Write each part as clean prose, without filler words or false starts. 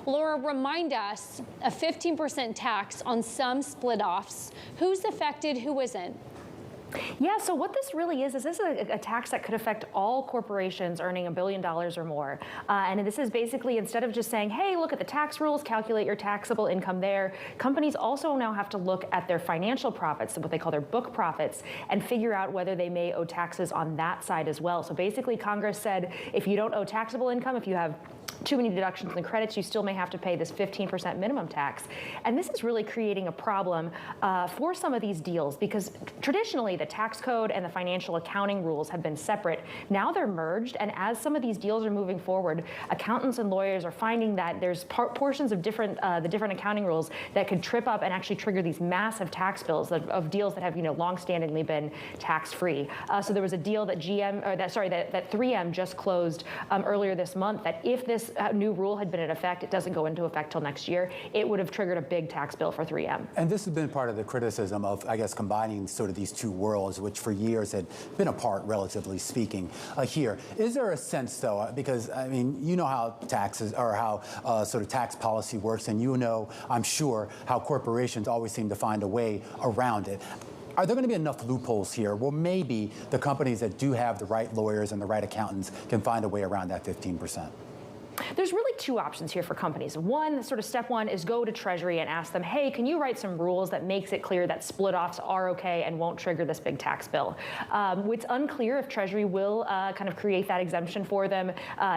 Laura, remind us, a 15% tax on some split-offs. Who's affected, who isn't? Yeah, so what this really is this is a tax that could affect all corporations earning $1 billion or more. And this is basically, instead of just saying, hey, look at the tax rules, calculate your taxable income there, companies also now have to look at their financial profits, what they call their book profits, and figure out whether they may owe taxes on that side as well. So basically, Congress said, if you don't owe taxable income, if you have too many deductions and credits, you still may have to pay this 15% minimum tax. And this is really creating a problem for some of these deals, because traditionally the tax code and the financial accounting rules have been separate. Now they're merged, and as some of these deals are moving forward, accountants and lawyers are finding that there's portions of the different accounting rules that could trip up and actually trigger these massive tax bills of deals that have long-standingly been tax-free. So there was a deal that that 3M just closed earlier this month, that if this new rule had been in effect, it doesn't go into effect till next year, it would have triggered a big tax bill for 3M. And this has been part of the criticism of, I guess, combining sort of these two worlds, which for years had been apart, relatively speaking. Here, is there a sense, though, because, I mean, you know how taxes, or how sort of tax policy works, and you know, I'm sure, how corporations always seem to find a way around it. Are there going to be enough loopholes here? Well, maybe the companies that do have the right lawyers and the right accountants can find a way around that 15%. There's really two options here for companies. One, sort of step one, is go to Treasury and ask them, hey, can you write some rules that makes it clear that split-offs are okay and won't trigger this big tax bill? It's unclear if Treasury will kind of create that exemption for them.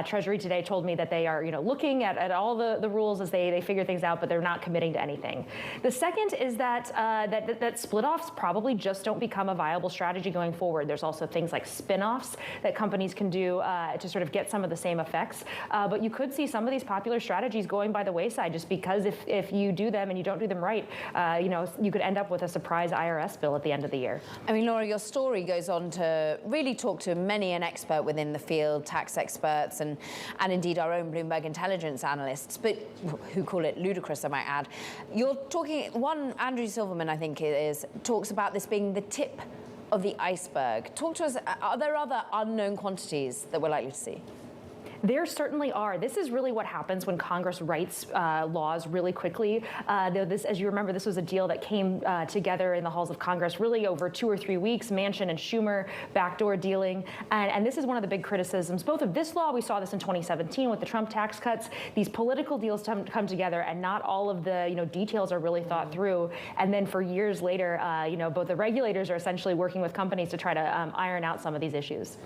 Treasury today told me that they are looking at all the rules as they figure things out, but they're not committing to anything. The second is that that split-offs probably just don't become a viable strategy going forward. There's also things like spin-offs that companies can do to sort of get some of the same effects. But you could see some of these popular strategies going by the wayside, just because if you do them and you don't do them right, you could end up with a surprise IRS bill at the end of the year. I mean, Laura, your story goes on to really talk to many an expert within the field, tax experts, and indeed our own Bloomberg intelligence analysts, but who call it ludicrous, I might add. You're talking, Andrew Silverman, I think it is, talks about this being the tip of the iceberg. Talk to us, are there other unknown quantities that we're likely to see? There certainly are. This is really what happens when Congress writes laws really quickly. As you remember, this was a deal that came together in the halls of Congress really over 2 or 3 weeks, Manchin and Schumer, backdoor dealing. And this is one of the big criticisms, both of this law, we saw this in 2017 with the Trump tax cuts, these political deals come together and not all of the details are really thought through. And then for years later, both the regulators are essentially working with companies to try to iron out some of these issues.